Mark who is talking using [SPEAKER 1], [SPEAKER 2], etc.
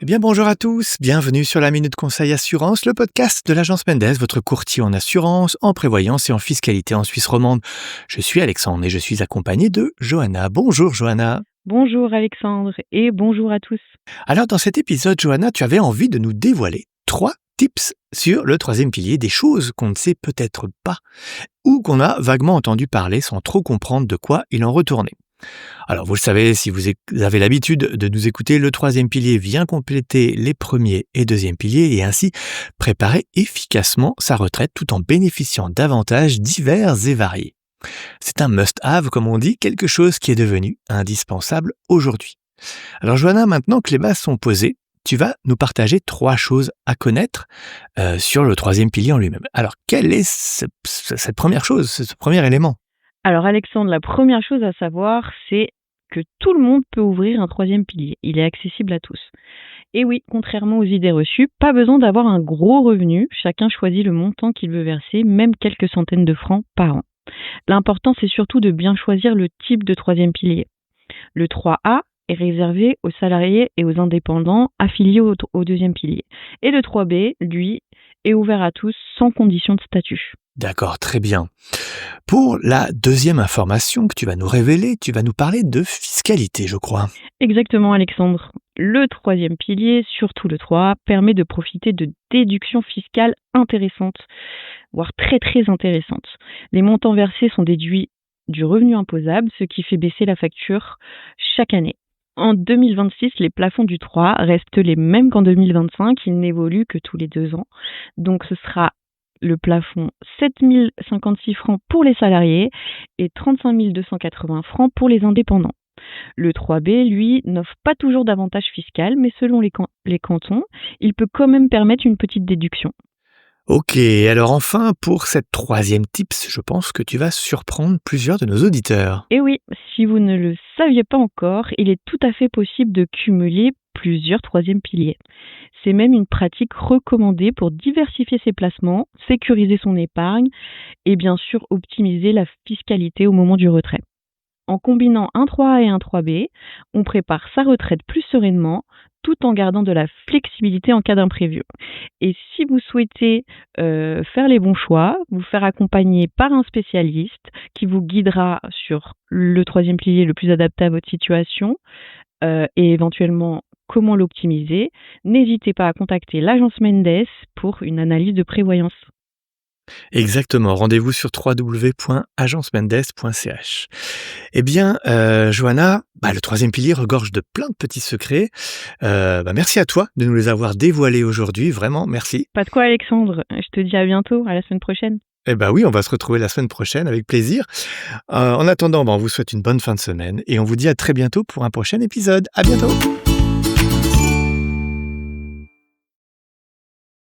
[SPEAKER 1] Eh bien, bonjour à tous, bienvenue sur la Minute Conseil Assurance, le podcast de l'agence Mendes, votre courtier en assurance, en prévoyance et en fiscalité en Suisse romande. Je suis Alexandre et je suis accompagné de Johanna. Bonjour Johanna.
[SPEAKER 2] Bonjour Alexandre et bonjour à tous.
[SPEAKER 1] Alors dans cet épisode, Johanna, tu avais envie de nous dévoiler 3 tips sur le troisième pilier, des choses qu'on ne sait peut-être pas ou qu'on a vaguement entendu parler sans trop comprendre de quoi il en retournait. Alors vous le savez, si vous avez l'habitude de nous écouter, le troisième pilier vient compléter les premiers et deuxième piliers et ainsi préparer efficacement sa retraite tout en bénéficiant d'avantages divers et variés. C'est un must-have, comme on dit, quelque chose qui est devenu indispensable aujourd'hui. Alors Johanna, maintenant que les bases sont posées, tu vas nous partager 3 choses à connaître sur le troisième pilier en lui-même. Alors quelle est cette première chose, ce premier élément ?
[SPEAKER 2] Alors Alexandre, la première chose à savoir, c'est que tout le monde peut ouvrir un troisième pilier. Il est accessible à tous. Et oui, contrairement aux idées reçues, pas besoin d'avoir un gros revenu. Chacun choisit le montant qu'il veut verser, même quelques centaines de francs par an. L'important, c'est surtout de bien choisir le type de troisième pilier. Le 3A est réservé aux salariés et aux indépendants affiliés au deuxième pilier. Et le 3B, lui, est ouvert à tous sans condition de statut.
[SPEAKER 1] D'accord, très bien. Pour la deuxième information que tu vas nous révéler, tu vas nous parler de fiscalité, je crois.
[SPEAKER 2] Exactement, Alexandre. Le troisième pilier, surtout le 3A, permet de profiter de déductions fiscales intéressantes, voire très très intéressantes. Les montants versés sont déduits du revenu imposable, ce qui fait baisser la facture chaque année. En 2026, les plafonds du 3A restent les mêmes qu'en 2025, ils n'évoluent que tous les 2 ans. Donc ce sera le plafond 7 056 francs pour les salariés et 35 280 francs pour les indépendants. Le 3B, lui, n'offre pas toujours d'avantage fiscal, mais selon les cantons, il peut quand même permettre une petite déduction.
[SPEAKER 1] Ok, alors enfin, pour cette troisième tips, je pense que tu vas surprendre plusieurs de nos auditeurs.
[SPEAKER 2] Et oui, si vous ne le saviez pas encore, il est tout à fait possible de cumuler plusieurs troisième piliers. C'est même une pratique recommandée pour diversifier ses placements, sécuriser son épargne et bien sûr optimiser la fiscalité au moment du retrait. En combinant un 3A et un 3B, on prépare sa retraite plus sereinement tout en gardant de la flexibilité en cas d'imprévu. Et si vous souhaitez faire les bons choix, vous faire accompagner par un spécialiste qui vous guidera sur le troisième pilier le plus adapté à votre situation et éventuellement comment l'optimiser, n'hésitez pas à contacter l'agence Mendes pour une analyse de prévoyance.
[SPEAKER 1] Exactement, rendez-vous sur www.agencemendes.ch. Eh bien, Johanna, le troisième pilier regorge de plein de petits secrets. Merci à toi de nous les avoir dévoilés aujourd'hui, vraiment, merci.
[SPEAKER 2] Pas de quoi Alexandre, je te dis à bientôt, à la semaine prochaine.
[SPEAKER 1] Eh ben oui, on va se retrouver la semaine prochaine avec plaisir. En attendant, on vous souhaite une bonne fin de semaine et on vous dit à très bientôt pour un prochain épisode. À bientôt!